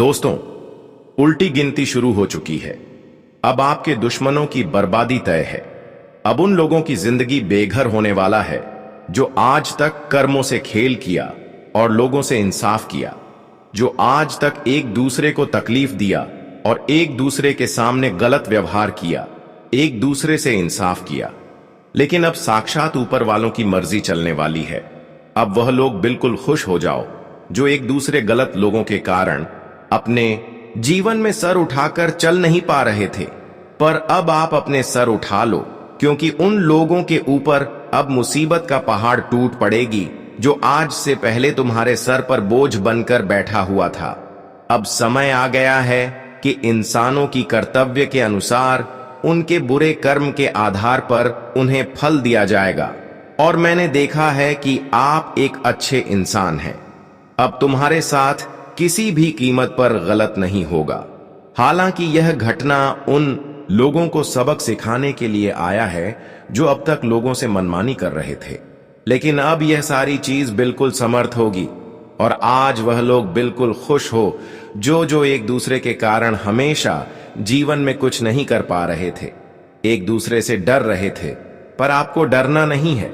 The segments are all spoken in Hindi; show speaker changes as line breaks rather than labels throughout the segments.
दोस्तों, उल्टी गिनती शुरू हो चुकी है। अब आपके दुश्मनों की बर्बादी तय है। अब उन लोगों की जिंदगी बेघर होने वाला है जो आज तक कर्मों से खेल किया और लोगों से इंसाफ किया, जो आज तक एक दूसरे को तकलीफ दिया और एक दूसरे के सामने गलत व्यवहार किया, एक दूसरे से इंसाफ किया। लेकिन अब साक्षात ऊपर वालों की मर्जी चलने वाली है। अब वह लोग बिल्कुल खुश हो जाओ जो एक दूसरे गलत लोगों के कारण अपने जीवन में सर उठाकर चल नहीं पा रहे थे, पर अब आप अपने सर उठा लो, क्योंकि उन लोगों के ऊपर अब मुसीबत का पहाड़ टूट पड़ेगी जो आज से पहले तुम्हारे सर पर बोझ बनकर बैठा हुआ था। अब समय आ गया है कि इंसानों की कर्तव्य के अनुसार उनके बुरे कर्म के आधार पर उन्हें फल दिया जाएगा। और मैंने देखा है कि आप एक अच्छे इंसान हैं। अब तुम्हारे साथ किसी भी कीमत पर गलत नहीं होगा। हालांकि यह घटना उन लोगों को सबक सिखाने के लिए आया है जो अब तक लोगों से मनमानी कर रहे थे, लेकिन अब यह सारी चीज बिल्कुल समर्थ होगी और आज वह लोग बिल्कुल खुश हो जो एक दूसरे के कारण हमेशा जीवन में कुछ नहीं कर पा रहे थे, एक दूसरे से डर रहे थे। पर आपको डरना नहीं है।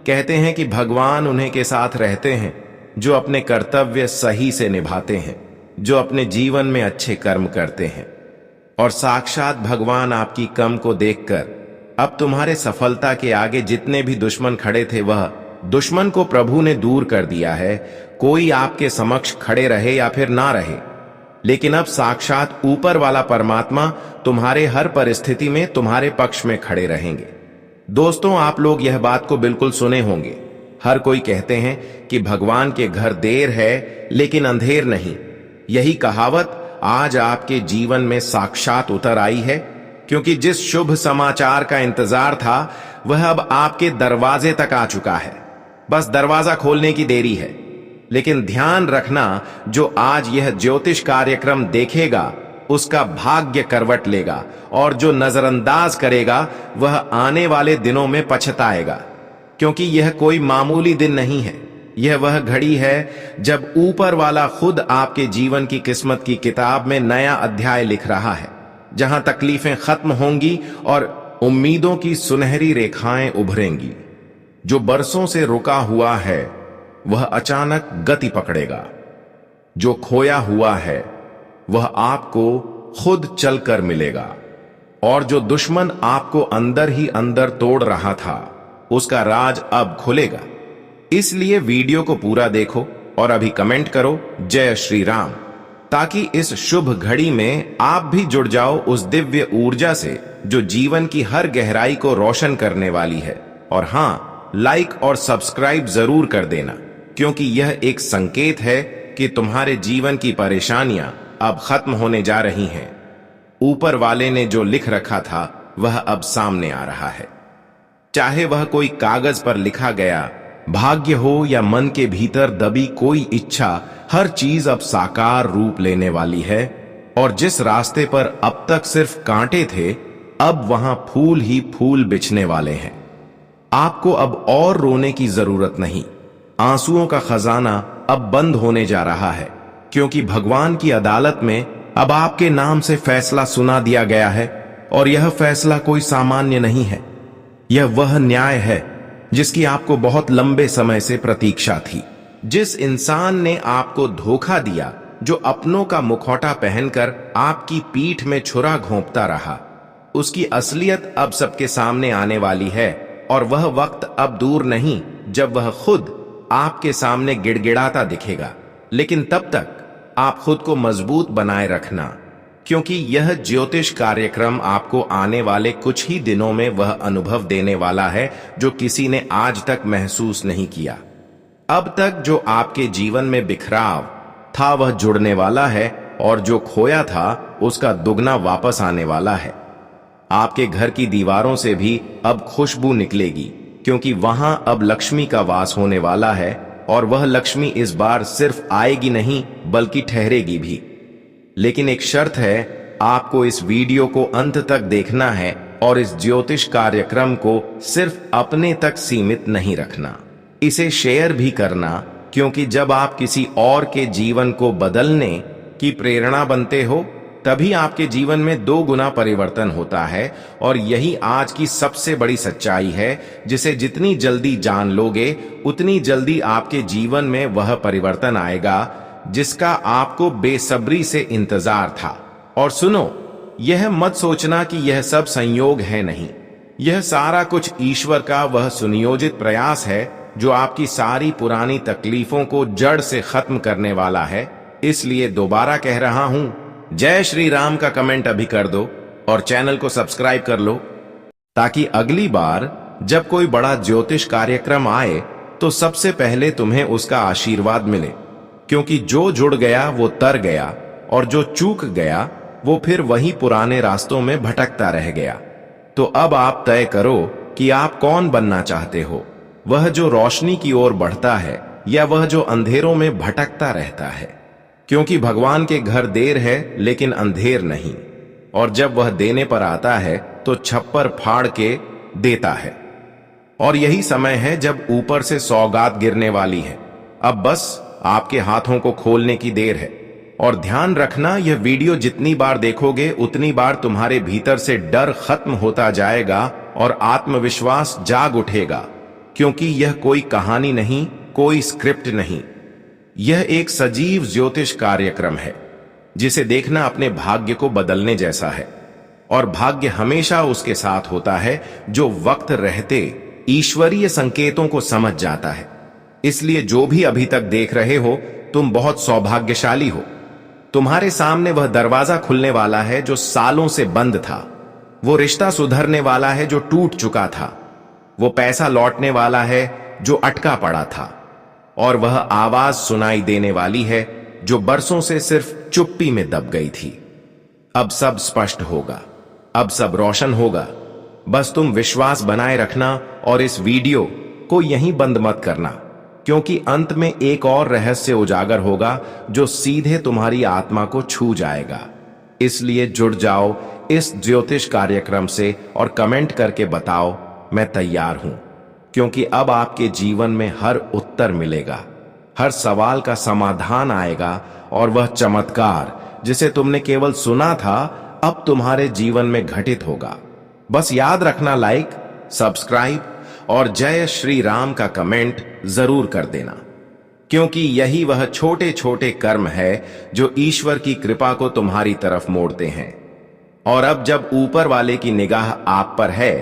कहते हैं कि भगवान उन्हीं के साथ रहते हैं जो अपने कर्तव्य सही से निभाते हैं, जो अपने जीवन में अच्छे कर्म करते हैं। और साक्षात भगवान आपकी कम को देखकर अब तुम्हारे सफलता के आगे जितने भी दुश्मन खड़े थे, वह दुश्मन को प्रभु ने दूर कर दिया है। कोई आपके समक्ष खड़े रहे या फिर ना रहे, लेकिन अब साक्षात ऊपर वाला परमात्मा तुम्हारे हर परिस्थिति में तुम्हारे पक्ष में खड़े रहेंगे। दोस्तों, आप लोग यह बात को बिल्कुल सुने होंगे। हर कोई कहते हैं कि भगवान के घर देर है लेकिन अंधेर नहीं। यही कहावत आज आपके जीवन में साक्षात उतर आई है, क्योंकि जिस शुभ समाचार का इंतजार था वह अब आपके दरवाजे तक आ चुका है। बस दरवाजा खोलने की देरी है। लेकिन ध्यान रखना, जो आज यह ज्योतिष कार्यक्रम देखेगा उसका भाग्य करवट लेगा, और जो नजरअंदाज करेगा वह आने वाले दिनों में पछताएगा। क्योंकि यह कोई मामूली दिन नहीं है। यह वह घड़ी है जब ऊपर वाला खुद आपके जीवन की किस्मत की किताब में नया अध्याय लिख रहा है, जहां तकलीफें खत्म होंगी और उम्मीदों की सुनहरी रेखाएं उभरेंगी। जो बरसों से रुका हुआ है वह अचानक गति पकड़ेगा। जो खोया हुआ है वह आपको खुद चलकर मिलेगा, और जो दुश्मन आपको अंदर ही अंदर तोड़ रहा था उसका राज अब खुलेगा। इसलिए वीडियो को पूरा देखो और अभी कमेंट करो जय श्री राम, ताकि इस शुभ घड़ी में आप भी जुड़ जाओ उस दिव्य ऊर्जा से जो जीवन की हर गहराई को रोशन करने वाली है। और हाँ, लाइक और सब्सक्राइब जरूर कर देना, क्योंकि यह एक संकेत है कि तुम्हारे जीवन की परेशानियां अब खत्म होने जा रही हैं। ऊपर वाले ने जो लिख रखा था वह अब सामने आ रहा है। चाहे वह कोई कागज पर लिखा गया भाग्य हो या मन के भीतर दबी कोई इच्छा, हर चीज अब साकार रूप लेने वाली है। और जिस रास्ते पर अब तक सिर्फ कांटे थे, अब वहां फूल ही फूल बिछने वाले हैं। आपको अब और रोने की जरूरत नहीं। आंसुओं का खजाना अब बंद होने जा रहा है, क्योंकि भगवान की अदालत में अब आपके नाम से फैसला सुना दिया गया है। और यह फैसला कोई सामान्य नहीं है। यह वह न्याय है जिसकी आपको बहुत लंबे समय से प्रतीक्षा थी। जिस इंसान ने आपको धोखा दिया, जो अपनों का मुखौटा पहनकर आपकी पीठ में छुरा घोंपता रहा, उसकी असलियत अब सबके सामने आने वाली है। और वह वक्त अब दूर नहीं जब वह खुद आपके सामने गिड़गिड़ाता दिखेगा। लेकिन तब तक आप खुद को मजबूत बनाए रखना, क्योंकि यह ज्योतिष कार्यक्रम आपको आने वाले कुछ ही दिनों में वह अनुभव देने वाला है जो किसी ने आज तक महसूस नहीं किया। अब तक जो आपके जीवन में बिखराव था वह जुड़ने वाला है, और जो खोया था उसका दुगना वापस आने वाला है। आपके घर की दीवारों से भी अब खुशबू निकलेगी, क्योंकि वहां अब लक्ष्मी का वास होने वाला है। और वह लक्ष्मी इस बार सिर्फ आएगी नहीं बल्कि ठहरेगी भी। लेकिन एक शर्त है, आपको इस वीडियो को अंत तक देखना है और इस ज्योतिष कार्यक्रम को सिर्फ अपने तक सीमित नहीं रखना, इसे शेयर भी करना, क्योंकि जब आप किसी और के जीवन को बदलने की प्रेरणा बनते हो, तभी आपके जीवन में 2 गुना परिवर्तन होता है। और यही आज की सबसे बड़ी सच्चाई है, जिसे जितनी जल्दी जान लोगे उतनी जल्दी आपके जीवन में वह परिवर्तन आएगा जिसका आपको बेसब्री से इंतजार था। और सुनो, यह मत सोचना कि यह सब संयोग है, नहीं, यह सारा कुछ ईश्वर का वह सुनियोजित प्रयास है जो आपकी सारी पुरानी तकलीफों को जड़ से खत्म करने वाला है। इसलिए दोबारा कह रहा हूं, जय श्री राम का कमेंट अभी कर दो और चैनल को सब्सक्राइब कर लो, ताकि अगली बार जब कोई बड़ा ज्योतिष कार्यक्रम आए तो सबसे पहले तुम्हें उसका आशीर्वाद मिले। क्योंकि जो जुड़ गया वो तर गया, और जो चूक गया वो फिर वही पुराने रास्तों में भटकता रह गया। तो अब आप तय करो कि आप कौन बनना चाहते हो, वह जो रोशनी की ओर बढ़ता है या वह जो अंधेरों में भटकता रहता है। क्योंकि भगवान के घर देर है लेकिन अंधेर नहीं, और जब वह देने पर आता है तो छप्पर फाड़ के देता है। और यही समय है जब ऊपर से सौगात गिरने वाली है। अब बस आपके हाथों को खोलने की देर है। और ध्यान रखना, यह वीडियो जितनी बार देखोगे उतनी बार तुम्हारे भीतर से डर खत्म होता जाएगा और आत्मविश्वास जाग उठेगा। क्योंकि यह कोई कहानी नहीं, कोई स्क्रिप्ट नहीं, यह एक सजीव ज्योतिष कार्यक्रम है जिसे देखना अपने भाग्य को बदलने जैसा है। और भाग्य हमेशा उसके साथ होता है जो वक्त रहते ईश्वरीय संकेतों को समझ जाता है। इसलिए जो भी अभी तक देख रहे हो, तुम बहुत सौभाग्यशाली हो। तुम्हारे सामने वह दरवाजा खुलने वाला है जो सालों से बंद था, वो रिश्ता सुधरने वाला है जो टूट चुका था, वो पैसा लौटने वाला है जो अटका पड़ा था, और वह आवाज सुनाई देने वाली है जो बरसों से सिर्फ चुप्पी में दब गई थी। अब सब स्पष्ट होगा, अब सब रोशन होगा। बस तुम विश्वास बनाए रखना और इस वीडियो को यहीं बंद मत करना, क्योंकि अंत में एक और रहस्य उजागर होगा जो सीधे तुम्हारी आत्मा को छू जाएगा। इसलिए जुड़ जाओ इस ज्योतिष कार्यक्रम से और कमेंट करके बताओ, मैं तैयार हूं। क्योंकि अब आपके जीवन में हर उत्तर मिलेगा, हर सवाल का समाधान आएगा, और वह चमत्कार जिसे तुमने केवल सुना था अब तुम्हारे जीवन में घटित होगा। बस याद रखना, लाइक, सब्सक्राइब और जय श्री राम का कमेंट जरूर कर देना। क्योंकि यही वह छोटे छोटे कर्म है जो ईश्वर की कृपा को तुम्हारी तरफ मोड़ते हैं। और अब जब ऊपर वाले की निगाह आप पर है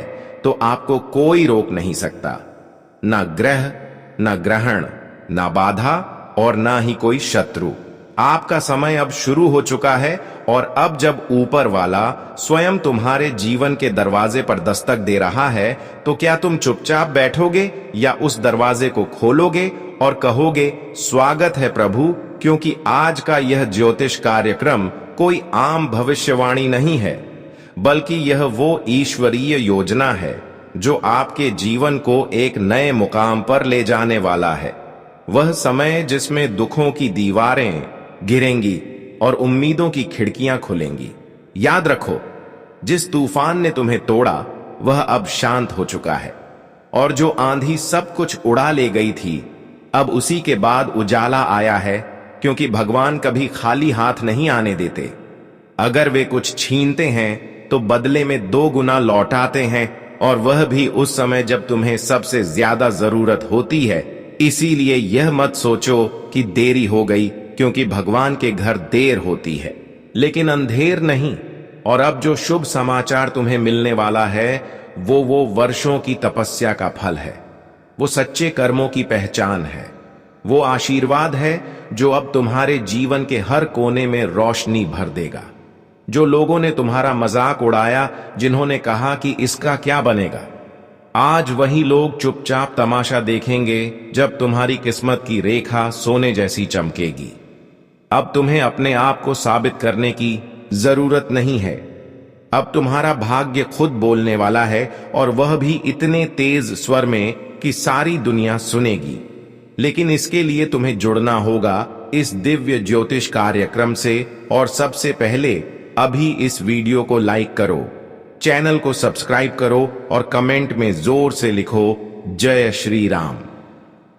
तो आपको कोई रोक नहीं सकता, ना ग्रह, ना ग्रहण, ना बाधा और ना ही कोई शत्रु। आपका समय अब शुरू हो चुका है। और अब जब ऊपर वाला स्वयं तुम्हारे जीवन के दरवाजे पर दस्तक दे रहा है, तो क्या तुम चुपचाप बैठोगे या उस दरवाजे को खोलोगे और कहोगे, स्वागत है प्रभु। क्योंकि आज का यह ज्योतिष कार्यक्रम कोई आम भविष्यवाणी नहीं है, बल्कि यह वो ईश्वरीय योजना है जो आपके जीवन को एक नए मुकाम पर ले जाने वाला है। वह समय जिसमें दुखों की दीवारें गिरेंगी और उम्मीदों की खिड़कियां खुलेंगी। याद रखो, जिस तूफान ने तुम्हें तोड़ा वह अब शांत हो चुका है, और जो आंधी सब कुछ उड़ा ले गई थी, अब उसी के बाद उजाला आया है। क्योंकि भगवान कभी खाली हाथ नहीं आने देते। अगर वे कुछ छीनते हैं तो बदले में 2 गुना लौटाते हैं, और वह भी उस समय जब तुम्हें सबसे ज्यादा जरूरत होती है। इसीलिए यह मत सोचो कि देरी हो गई, क्योंकि भगवान के घर देर होती है लेकिन अंधेर नहीं। और अब जो शुभ समाचार तुम्हें मिलने वाला है वो वर्षों की तपस्या का फल है, वो सच्चे कर्मों की पहचान है, वो आशीर्वाद है जो अब तुम्हारे जीवन के हर कोने में रोशनी भर देगा। जो लोगों ने तुम्हारा मजाक उड़ाया, जिन्होंने कहा कि इसका क्या बनेगा, आज वही लोग चुपचाप तमाशा देखेंगे जब तुम्हारी किस्मत की रेखा सोने जैसी चमकेगी। अब तुम्हें अपने आप को साबित करने की जरूरत नहीं है। अब तुम्हारा भाग्य खुद बोलने वाला है, और वह भी इतने तेज स्वर में कि सारी दुनिया सुनेगी। लेकिन इसके लिए तुम्हें जुड़ना होगा इस दिव्य ज्योतिष कार्यक्रम से। और सबसे पहले अभी इस वीडियो को लाइक करो, चैनल को सब्सक्राइब करो और कमेंट में जोर से लिखो जय श्री राम,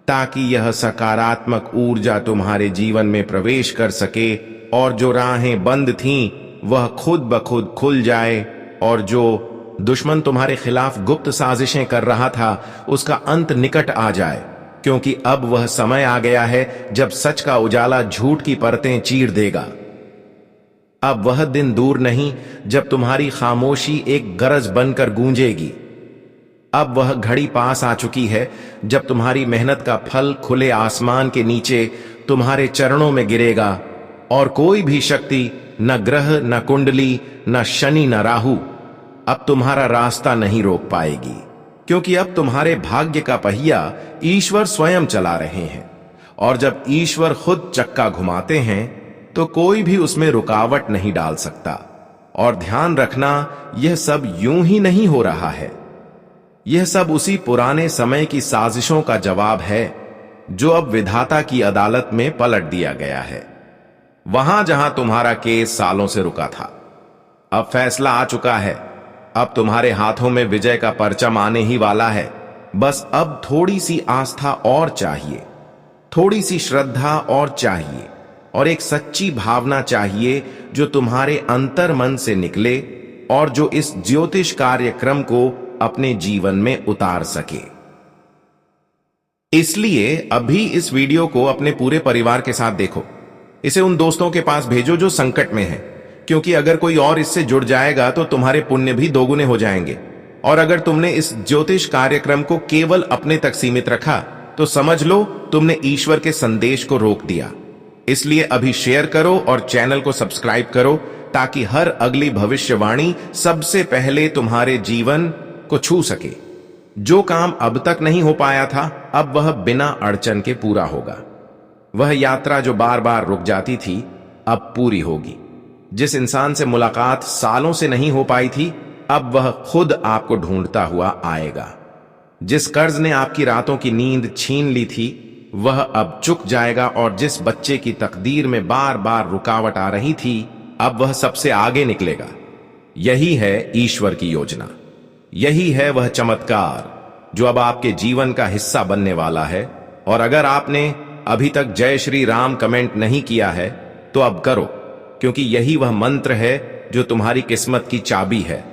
ताकि यह सकारात्मक ऊर्जा तुम्हारे जीवन में प्रवेश कर सके और जो राहें बंद थीं वह खुद ब खुद खुल जाए, और जो दुश्मन तुम्हारे खिलाफ गुप्त साजिशें कर रहा था उसका अंत निकट आ जाए, क्योंकि अब वह समय आ गया है जब सच का उजाला झूठ की परतें चीर देगा। अब वह दिन दूर नहीं जब तुम्हारी खामोशी एक गरज बनकर गूंजेगी। अब वह घड़ी पास आ चुकी है जब तुम्हारी मेहनत का फल खुले आसमान के नीचे तुम्हारे चरणों में गिरेगा, और कोई भी शक्ति, न ग्रह, न कुंडली, न शनि, न राहु अब तुम्हारा रास्ता नहीं रोक पाएगी, क्योंकि अब तुम्हारे भाग्य का पहिया ईश्वर स्वयं चला रहे हैं। और जब ईश्वर खुद चक्का घुमाते हैं तो कोई भी उसमें रुकावट नहीं डाल सकता। और ध्यान रखना, यह सब यूं ही नहीं हो रहा है। यह सब उसी पुराने समय की साजिशों का जवाब है जो अब विधाता की अदालत में पलट दिया गया है। वहां जहां तुम्हारा केस सालों से रुका था, अब फैसला आ चुका है। अब तुम्हारे हाथों में विजय का परचम आने ही वाला है। बस अब थोड़ी सी आस्था और चाहिए, थोड़ी सी श्रद्धा और चाहिए, और एक सच्ची भावना चाहिए जो तुम्हारे अंतर मन से निकले और जो इस ज्योतिष कार्यक्रम को अपने जीवन में उतार सके। इसलिए अभी इस वीडियो को अपने पूरे परिवार के साथ देखो। इसे उन दोस्तों के पास भेजो जो संकट में हैं, क्योंकि अगर कोई और इससे जुड़ जाएगा तो तुम्हारे पुण्य भी दोगुने हो जाएंगे। और अगर तुमने इस ज्योतिष कार्यक्रम को केवल अपने तक सीमित रखा तो समझ लो तुमने ईश्वर के संदेश को रोक दिया। इसलिए अभी शेयर करो और चैनल को सब्सक्राइब करो, ताकि हर अगली भविष्यवाणी सबसे पहले तुम्हारे जीवन को छू सके। जो काम अब तक नहीं हो पाया था, अब वह बिना अड़चन के पूरा होगा। वह यात्रा जो बार बार रुक जाती थी, अब पूरी होगी। जिस इंसान से मुलाकात सालों से नहीं हो पाई थी, अब वह खुद आपको ढूंढता हुआ आएगा। जिस कर्ज ने आपकी रातों की नींद छीन ली थी, वह अब चुक जाएगा। और जिस बच्चे की तकदीर में बार बार रुकावट आ रही थी, अब वह सबसे आगे निकलेगा। यही है ईश्वर की योजना। यही है वह चमत्कार जो अब आपके जीवन का हिस्सा बनने वाला है। और अगर आपने अभी तक जय श्री राम कमेंट नहीं किया है तो अब करो, क्योंकि यही वह मंत्र है जो तुम्हारी किस्मत की चाबी है।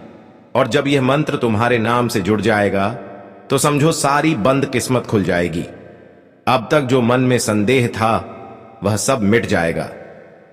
और जब यह मंत्र तुम्हारे नाम से जुड़ जाएगा तो समझो सारी बंद किस्मत खुल जाएगी। अब तक जो मन में संदेह था वह सब मिट जाएगा।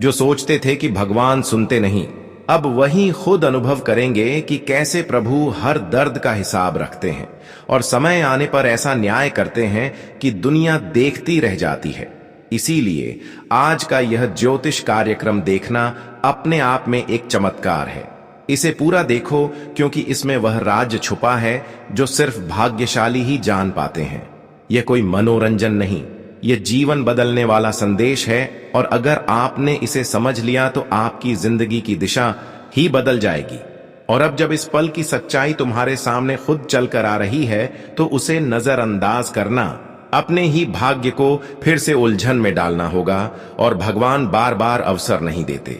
जो सोचते थे कि भगवान सुनते नहीं, अब वही खुद अनुभव करेंगे कि कैसे प्रभु हर दर्द का हिसाब रखते हैं और समय आने पर ऐसा न्याय करते हैं कि दुनिया देखती रह जाती है। इसीलिए आज का यह ज्योतिष कार्यक्रम देखना अपने आप में एक चमत्कार है। इसे पूरा देखो, क्योंकि इसमें वह राज छुपा है जो सिर्फ भाग्यशाली ही जान पाते हैं। यह कोई मनोरंजन नहीं, यह जीवन बदलने वाला संदेश है। और अगर आपने इसे समझ लिया तो आपकी जिंदगी की दिशा ही बदल जाएगी। और अब जब इस पल की सच्चाई तुम्हारे सामने खुद चलकर आ रही है तो उसे नजरअंदाज करना अपने ही भाग्य को फिर से उलझन में डालना होगा। और भगवान बार बार अवसर नहीं देते,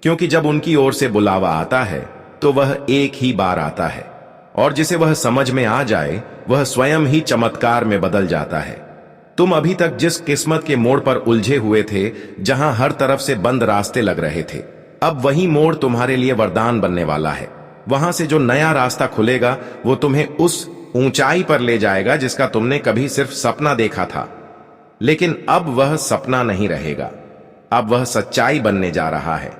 क्योंकि जब उनकी ओर से बुलावा आता है तो वह एक ही बार आता है, और जिसे वह समझ में आ जाए वह स्वयं ही चमत्कार में बदल जाता है। तुम अभी तक जिस किस्मत के मोड़ पर उलझे हुए थे, जहां हर तरफ से बंद रास्ते लग रहे थे, अब वही मोड़ तुम्हारे लिए वरदान बनने वाला है। वहां से जो नया रास्ता खुलेगा वो तुम्हें उस ऊंचाई पर ले जाएगा जिसका तुमने कभी सिर्फ सपना देखा था। लेकिन अब वह सपना नहीं रहेगा, अब वह सच्चाई बनने जा रहा है।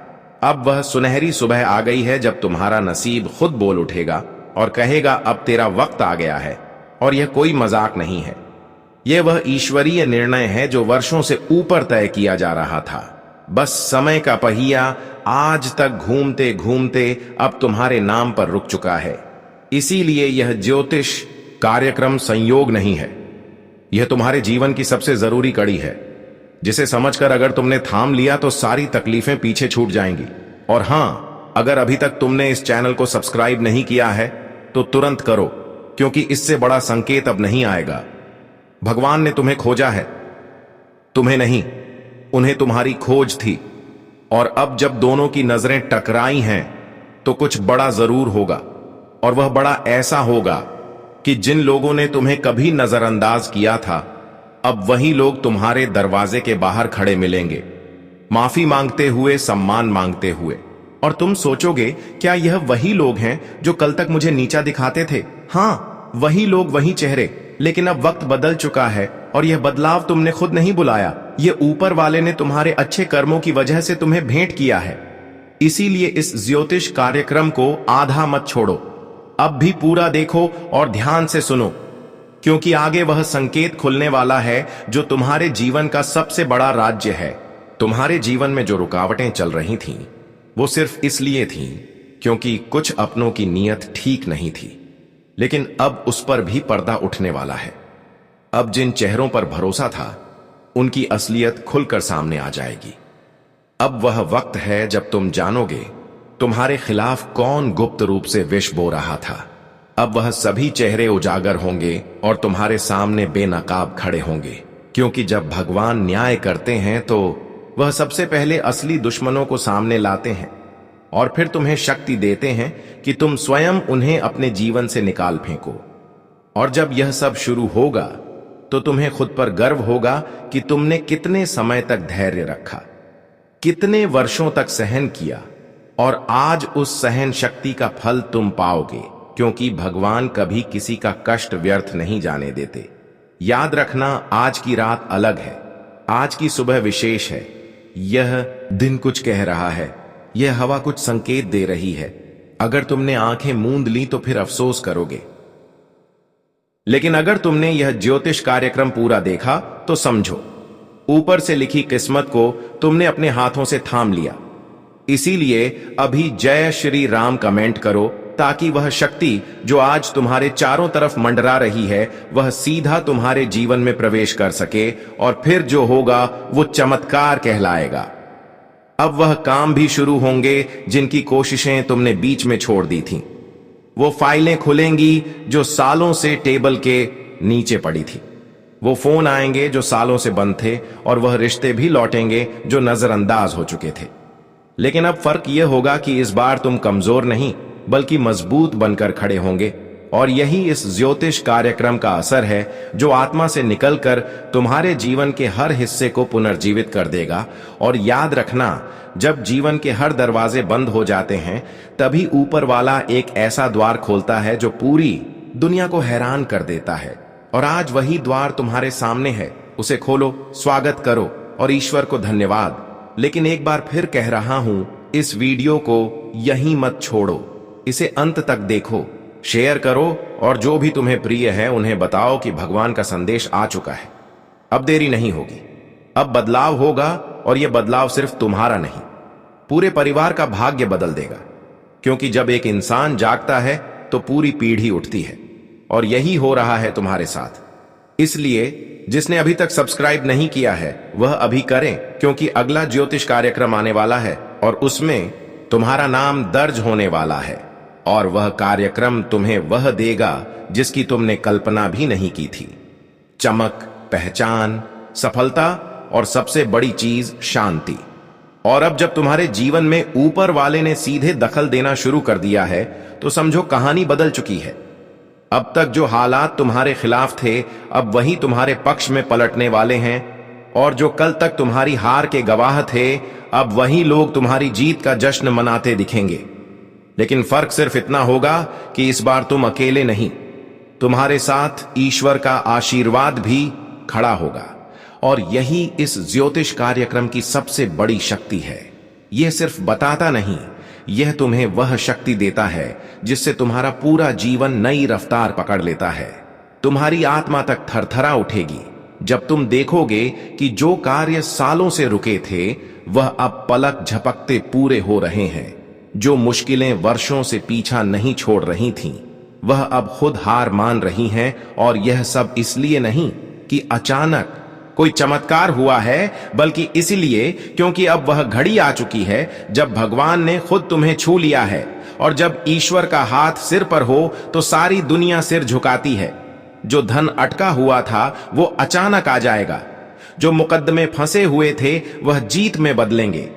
अब वह सुनहरी सुबह आ गई है जब तुम्हारा नसीब खुद बोल उठेगा और कहेगा अब तेरा वक्त आ गया है। और यह कोई मजाक नहीं है, यह वह ईश्वरीय निर्णय है जो वर्षों से ऊपर तय किया जा रहा था। बस समय का पहिया आज तक घूमते घूमते अब तुम्हारे नाम पर रुक चुका है। इसीलिए यह ज्योतिष कार्यक्रम संयोग नहीं है, यह तुम्हारे जीवन की सबसे जरूरी कड़ी है, जिसे समझकर अगर तुमने थाम लिया तो सारी तकलीफें पीछे छूट जाएंगी। और हां, अगर अभी तक तुमने इस चैनल को सब्सक्राइब नहीं किया है तो तुरंत करो, क्योंकि इससे बड़ा संकेत अब नहीं आएगा। भगवान ने तुम्हें खोजा है, तुम्हें नहीं, उन्हें तुम्हारी खोज थी। और अब जब दोनों की नजरें टकराई हैं तो कुछ बड़ा जरूर होगा। और वह बड़ा ऐसा होगा कि जिन लोगों ने तुम्हें कभी नजरअंदाज किया था, अब वही लोग तुम्हारे दरवाजे के बाहर खड़े मिलेंगे। माफी मांगते हुए, सम्मान मांगते हुए। और तुम सोचोगे, क्या यह वही लोग हैं जो कल तक मुझे नीचा दिखाते थे? हाँ, वही लोग, वही चेहरे। लेकिन अब वक्त बदल चुका है और यह बदलाव तुमने खुद नहीं बुलाया, ये ऊपर वाले ने तुम्हारे अच्छे कर्मों की वजह से तुम्हें भेंट किया है। इसीलिए इस ज्योतिष कार्यक्रम को आधा मत छोड़ो, अब भी पूरा देखो और ध्यान से सुनो, क्योंकि आगे वह संकेत खुलने वाला है जो तुम्हारे जीवन का सबसे बड़ा राज्य है। तुम्हारे जीवन में जो रुकावटें चल रही थीं, वो सिर्फ इसलिए थीं क्योंकि कुछ अपनों की नीयत ठीक नहीं थी। लेकिन अब उस पर भी पर्दा उठने वाला है। अब जिन चेहरों पर भरोसा था, उनकी असलियत खुलकर सामने आ जाएगी। अब वह वक्त है जब तुम जानोगे तुम्हारे खिलाफ कौन गुप्त रूप से विष बो रहा था। अब वह सभी चेहरे उजागर होंगे और तुम्हारे सामने बेनकाब खड़े होंगे, क्योंकि जब भगवान न्याय करते हैं तो वह सबसे पहले असली दुश्मनों को सामने लाते हैं और फिर तुम्हें शक्ति देते हैं कि तुम स्वयं उन्हें अपने जीवन से निकाल फेंको। और जब यह सब शुरू होगा तो तुम्हें खुद पर गर्व होगा कि तुमने कितने समय तक धैर्य रखा, कितने वर्षों तक सहन किया, और आज उस सहन शक्ति का फल तुम पाओगे, क्योंकि भगवान कभी किसी का कष्ट व्यर्थ नहीं जाने देते। याद रखना, आज की रात अलग है, आज की सुबह विशेष है। यह दिन कुछ कह रहा है, यह हवा कुछ संकेत दे रही है। अगर तुमने आंखें मूंद ली तो फिर अफसोस करोगे, लेकिन अगर तुमने यह ज्योतिष कार्यक्रम पूरा देखा तो समझो, ऊपर से लिखी किस्मत को तुमने अपने हाथों से थाम लिया। इसीलिए अभी जय श्री राम कमेंट करो, ताकि वह शक्ति जो आज तुम्हारे चारों तरफ मंडरा रही है, वह सीधा तुम्हारे जीवन में प्रवेश कर सके, और फिर जो होगा वो चमत्कार कहलाएगा। अब वह काम भी शुरू होंगे जिनकी कोशिशें तुमने बीच में छोड़ दी थीं। वो फाइलें खुलेंगी जो सालों से टेबल के नीचे पड़ी थी। वो फोन आएंगे जो सालों से बंद थे, और वह रिश्ते भी लौटेंगे जो नजरअंदाज हो चुके थे। लेकिन अब फर्क यह होगा कि इस बार तुम कमजोर नहीं बल्कि मजबूत बनकर खड़े होंगे, और यही इस ज्योतिष कार्यक्रम का असर है जो आत्मा से निकलकर तुम्हारे जीवन के हर हिस्से को पुनर्जीवित कर देगा। और याद रखना, जब जीवन के हर दरवाजे बंद हो जाते हैं, तभी ऊपर वाला एक ऐसा द्वार खोलता है जो पूरी दुनिया को हैरान कर देता है। और आज वही द्वार तुम्हारे सामने है, उसे खोलो, स्वागत करो और ईश्वर को धन्यवाद। लेकिन एक बार फिर कह रहा हूं, इस वीडियो को यहीं मत छोड़ो, इसे अंत तक देखो, शेयर करो, और जो भी तुम्हें प्रिय है उन्हें बताओ कि भगवान का संदेश आ चुका है। अब देरी नहीं होगी, अब बदलाव होगा, और यह बदलाव सिर्फ तुम्हारा नहीं, पूरे परिवार का भाग्य बदल देगा। क्योंकि जब एक इंसान जागता है तो पूरी पीढ़ी उठती है, और यही हो रहा है तुम्हारे साथ। इसलिए जिसने अभी तक सब्सक्राइब नहीं किया है वह अभी करें, क्योंकि अगला ज्योतिष कार्यक्रम आने वाला है और उसमें तुम्हारा नाम दर्ज होने वाला है, और वह कार्यक्रम तुम्हें वह देगा जिसकी तुमने कल्पना भी नहीं की थी। चमक, पहचान, सफलता, और सबसे बड़ी चीज शांति। और अब जब तुम्हारे जीवन में ऊपर वाले ने सीधे दखल देना शुरू कर दिया है तो समझो कहानी बदल चुकी है। अब तक जो हालात तुम्हारे खिलाफ थे, अब वही तुम्हारे पक्ष में पलटने वाले हैं, और जो कल तक तुम्हारी हार के गवाह थे, अब वही लोग तुम्हारी जीत का जश्न मनाते दिखेंगे। लेकिन फर्क सिर्फ इतना होगा कि इस बार तुम अकेले नहीं, तुम्हारे साथ ईश्वर का आशीर्वाद भी खड़ा होगा। और यही इस ज्योतिष कार्यक्रम की सबसे बड़ी शक्ति है। यह सिर्फ बताता नहीं, यह तुम्हें वह शक्ति देता है जिससे तुम्हारा पूरा जीवन नई रफ्तार पकड़ लेता है। तुम्हारी आत्मा तक थरथरा उठेगी जब तुम देखोगे कि जो कार्य सालों से रुके थे वह अब पलक झपकते पूरे हो रहे हैं। जो मुश्किलें वर्षों से पीछा नहीं छोड़ रही थीं, वह अब खुद हार मान रही हैं। और यह सब इसलिए नहीं कि अचानक कोई चमत्कार हुआ है, बल्कि इसलिए क्योंकि अब वह घड़ी आ चुकी है जब भगवान ने खुद तुम्हें छू लिया है। और जब ईश्वर का हाथ सिर पर हो तो सारी दुनिया सिर झुकाती है। जो धन अटका हुआ था वो अचानक आ जाएगा, जो मुकद्दमे फंसे हुए थे वह जीत में बदलेंगे,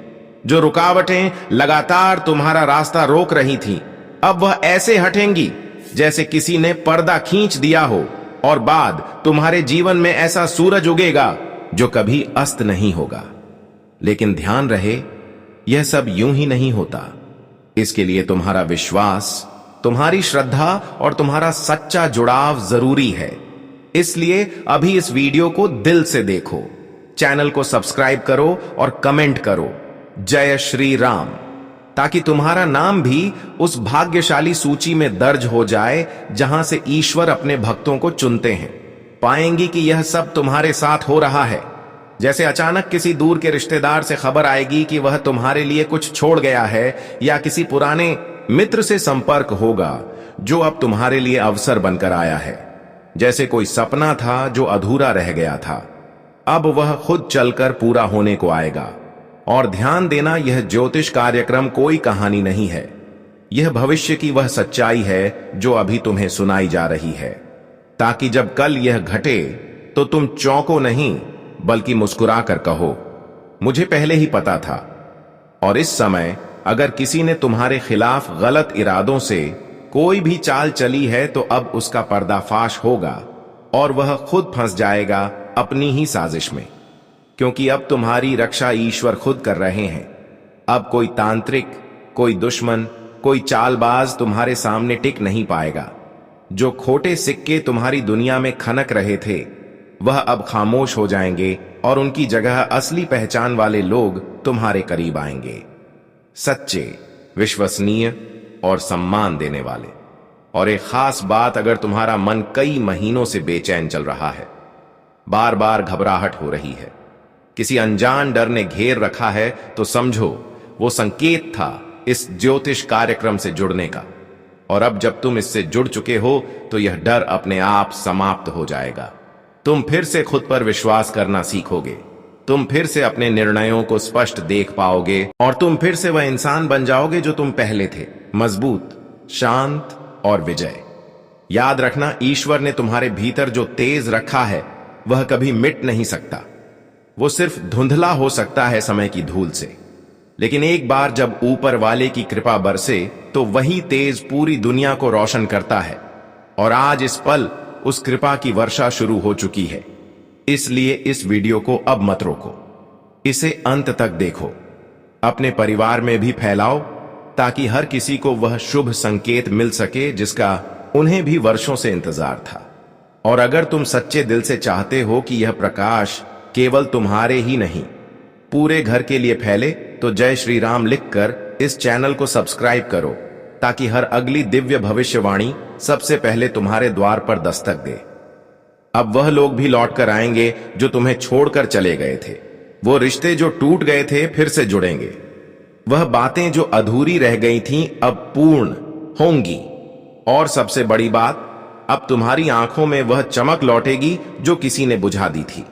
जो रुकावटें लगातार तुम्हारा रास्ता रोक रही थीं, अब वह ऐसे हटेंगी जैसे किसी ने पर्दा खींच दिया हो, और बाद तुम्हारे जीवन में ऐसा सूरज उगेगा जो कभी अस्त नहीं होगा। लेकिन ध्यान रहे, यह सब यूं ही नहीं होता। इसके लिए तुम्हारा विश्वास, तुम्हारी श्रद्धा और तुम्हारा सच्चा जुड़ाव जरूरी है। इसलिए अभी इस वीडियो को दिल से देखो, चैनल को सब्सक्राइब करो और कमेंट करो जय श्री राम, ताकि तुम्हारा नाम भी उस भाग्यशाली सूची में दर्ज हो जाए जहां से ईश्वर अपने भक्तों को चुनते हैं। पाएंगी कि यह सब तुम्हारे साथ हो रहा है। जैसे अचानक किसी दूर के रिश्तेदार से खबर आएगी कि वह तुम्हारे लिए कुछ छोड़ गया है, या किसी पुराने मित्र से संपर्क होगा जो अब तुम्हारे लिए अवसर बनकर आया है। जैसे कोई सपना था जो अधूरा रह गया था, अब वह खुद चलकर पूरा होने को आएगा। और ध्यान देना, यह ज्योतिष कार्यक्रम कोई कहानी नहीं है, यह भविष्य की वह सच्चाई है जो अभी तुम्हें सुनाई जा रही है, ताकि जब कल यह घटे तो तुम चौंको नहीं बल्कि मुस्कुरा कर कहो, मुझे पहले ही पता था। और इस समय अगर किसी ने तुम्हारे खिलाफ गलत इरादों से कोई भी चाल चली है तो अब उसका पर्दाफाश होगा और वह खुद फंस जाएगा अपनी ही साजिश में, क्योंकि अब तुम्हारी रक्षा ईश्वर खुद कर रहे हैं। अब कोई तांत्रिक, कोई दुश्मन, कोई चालबाज तुम्हारे सामने टिक नहीं पाएगा। जो खोटे सिक्के तुम्हारी दुनिया में खनक रहे थे वह अब खामोश हो जाएंगे और उनकी जगह असली पहचान वाले लोग तुम्हारे करीब आएंगे, सच्चे, विश्वसनीय और सम्मान देने वाले। और एक खास बात, अगर तुम्हारा मन कई महीनों से बेचैन चल रहा है, बार बार घबराहट हो रही है, किसी अनजान डर ने घेर रखा है, तो समझो वो संकेत था इस ज्योतिष कार्यक्रम से जुड़ने का। और अब जब तुम इससे जुड़ चुके हो तो यह डर अपने आप समाप्त हो जाएगा। तुम फिर से खुद पर विश्वास करना सीखोगे, तुम फिर से अपने निर्णयों को स्पष्ट देख पाओगे और तुम फिर से वह इंसान बन जाओगे जो तुम पहले थे, मजबूत, शांत और विजय। याद रखना, ईश्वर ने तुम्हारे भीतर जो तेज रखा है वह कभी मिट नहीं सकता। वो सिर्फ धुंधला हो सकता है समय की धूल से, लेकिन एक बार जब ऊपर वाले की कृपा बरसे तो वही तेज पूरी दुनिया को रोशन करता है। और आज इस पल उस कृपा की वर्षा शुरू हो चुकी है। इसलिए इस वीडियो को अब मत रोको, इसे अंत तक देखो, अपने परिवार में भी फैलाओ, ताकि हर किसी को वह शुभ संकेत मिल सके जिसका उन्हें भी वर्षों से इंतजार था। और अगर तुम सच्चे दिल से चाहते हो कि यह प्रकाश केवल तुम्हारे ही नहीं, पूरे घर के लिए फैले, तो जय श्री राम लिखकर इस चैनल को सब्सक्राइब करो, ताकि हर अगली दिव्य भविष्यवाणी सबसे पहले तुम्हारे द्वार पर दस्तक दे। अब वह लोग भी लौट कर आएंगे जो तुम्हें छोड़कर चले गए थे, वो रिश्ते जो टूट गए थे फिर से जुड़ेंगे, वह बातें जो अधूरी रह गई थीं अब पूर्ण होंगी। और सबसे बड़ी बात, अब तुम्हारी आंखों में वह चमक लौटेगी जो किसी ने बुझा दी थी।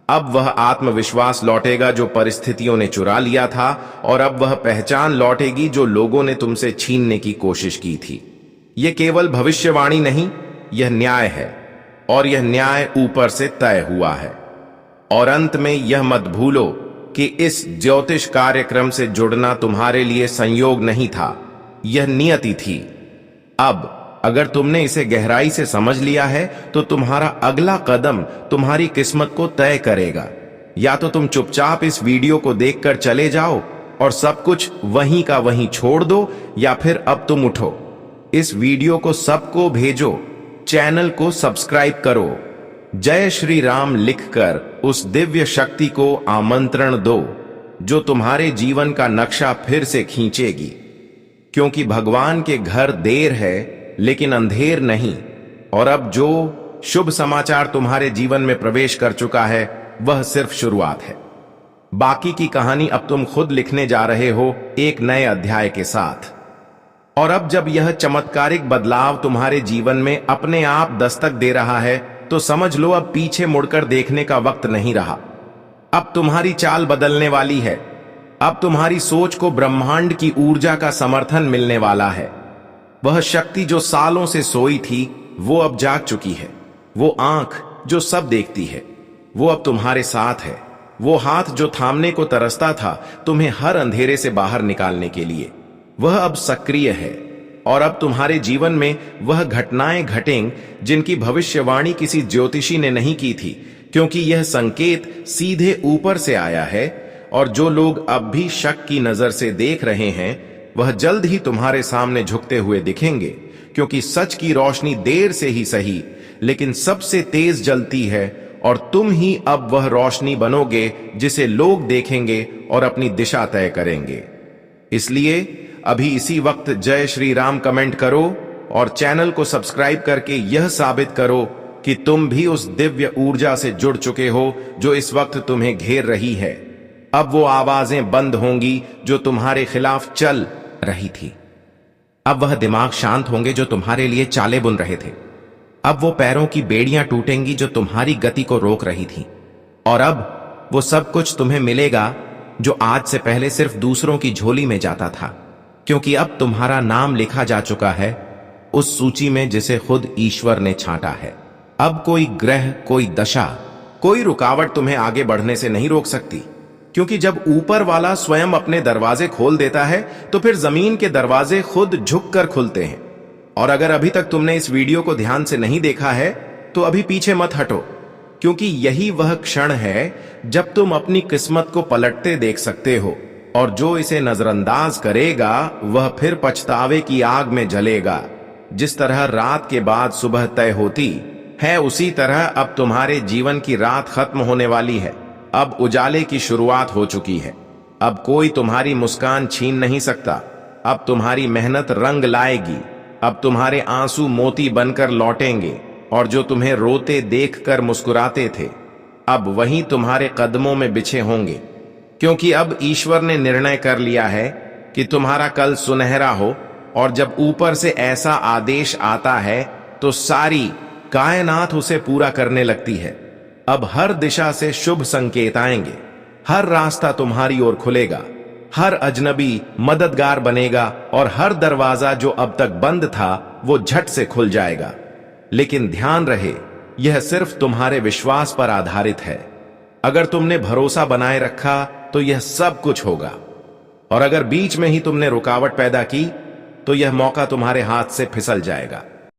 अब वह आत्मविश्वास लौटेगा जो परिस्थितियों ने चुरा लिया था, और अब वह पहचान लौटेगी जो लोगों ने तुमसे छीनने की कोशिश की थी। यह केवल भविष्यवाणी नहीं, यह न्याय है, और यह न्याय ऊपर से तय हुआ है। और अंत में यह मत भूलो कि इस ज्योतिष कार्यक्रम से जुड़ना तुम्हारे लिए संयोग नहीं था, यह नियति थी। अब अगर तुमने इसे गहराई से समझ लिया है तो तुम्हारा अगला कदम तुम्हारी किस्मत को तय करेगा। या तो तुम चुपचाप इस वीडियो को देखकर चले जाओ और सब कुछ वहीं का वहीं छोड़ दो, या फिर अब तुम उठो, इस वीडियो को सबको भेजो, चैनल को सब्सक्राइब करो, जय श्री राम लिखकर उस दिव्य शक्ति को आमंत्रण दो जो तुम्हारे जीवन का नक्शा फिर से खींचेगी। क्योंकि भगवान के घर देर है लेकिन अंधेर नहीं। और अब जो शुभ समाचार तुम्हारे जीवन में प्रवेश कर चुका है वह सिर्फ शुरुआत है। बाकी की कहानी अब तुम खुद लिखने जा रहे हो एक नए अध्याय के साथ। और अब जब यह चमत्कारिक बदलाव तुम्हारे जीवन में अपने आप दस्तक दे रहा है तो समझ लो अब पीछे मुड़कर देखने का वक्त नहीं रहा। अब तुम्हारी चाल बदलने वाली है। अब तुम्हारी सोच को ब्रह्मांड की ऊर्जा का समर्थन मिलने वाला है। वह शक्ति जो सालों से सोई थी वो अब जाग चुकी है। वो आंख जो सब देखती है वो अब तुम्हारे साथ है। वो हाथ जो थामने को तरसता था तुम्हें हर अंधेरे से बाहर निकालने के लिए, वह अब सक्रिय है। और अब तुम्हारे जीवन में वह घटनाएं घटेंगी जिनकी भविष्यवाणी किसी ज्योतिषी ने नहीं की थी, क्योंकि यह संकेत सीधे ऊपर से आया है और जो लोग अब भी शक की नजर से देख रहे हैं वह जल्द ही तुम्हारे सामने झुकते हुए दिखेंगे, क्योंकि सच की रोशनी देर से ही सही लेकिन सबसे तेज जलती है, और तुम ही अब वह रोशनी बनोगे जिसे लोग देखेंगे और अपनी दिशा तय करेंगे। इसलिए अभी इसी वक्त जय श्री राम कमेंट करो और चैनल को सब्सक्राइब करके यह साबित करो कि तुम भी उस दिव्य ऊर्जा से जुड़ चुके हो जो इस वक्त तुम्हें घेर रही है। अब वो आवाजें बंद होंगी जो तुम्हारे खिलाफ चल रही थी। अब वह दिमाग शांत होंगे जो तुम्हारे लिए चालें बुन रहे थे। अब वो पैरों की बेड़ियां टूटेंगी जो तुम्हारी गति को रोक रही थी। और अब वो सब कुछ तुम्हें मिलेगा जो आज से पहले सिर्फ दूसरों की झोली में जाता था, क्योंकि अब तुम्हारा नाम लिखा जा चुका है उस सूची में जिसे खुद ईश्वर ने छांटा है। अब कोई ग्रह, कोई दशा, कोई रुकावट तुम्हें आगे बढ़ने से नहीं रोक सकती, क्योंकि जब ऊपर वाला स्वयं अपने दरवाजे खोल देता है तो फिर जमीन के दरवाजे खुद झुककर खुलते हैं। और अगर अभी तक तुमने इस वीडियो को ध्यान से नहीं देखा है तो अभी पीछे मत हटो, क्योंकि यही वह क्षण है जब तुम अपनी किस्मत को पलटते देख सकते हो, और जो इसे नजरअंदाज करेगा वह फिर पछतावे की आग में जलेगा। जिस तरह रात के बाद सुबह तय होती है उसी तरह अब तुम्हारे जीवन की रात खत्म होने वाली है। अब उजाले की शुरुआत हो चुकी है। अब कोई तुम्हारी मुस्कान छीन नहीं सकता। अब तुम्हारी मेहनत रंग लाएगी। अब तुम्हारे आंसू मोती बनकर लौटेंगे, और जो तुम्हें रोते देखकर मुस्कुराते थे अब वहीं तुम्हारे कदमों में बिछे होंगे, क्योंकि अब ईश्वर ने निर्णय कर लिया है कि तुम्हारा कल सुनहरा हो। और जब ऊपर से ऐसा आदेश आता है तो सारी कायनात उसे पूरा करने लगती है। अब हर दिशा से शुभ संकेत आएंगे, हर रास्ता तुम्हारी ओर खुलेगा, हर अजनबी मददगार बनेगा, और हर दरवाजा जो अब तक बंद था वो झट से खुल जाएगा। लेकिन ध्यान रहे, यह सिर्फ तुम्हारे विश्वास पर आधारित है। अगर तुमने भरोसा बनाए रखा तो यह सब कुछ होगा, और अगर बीच में ही तुमने रुकावट पैदा की तो यह मौका तुम्हारे हाथ से फिसल जाएगा।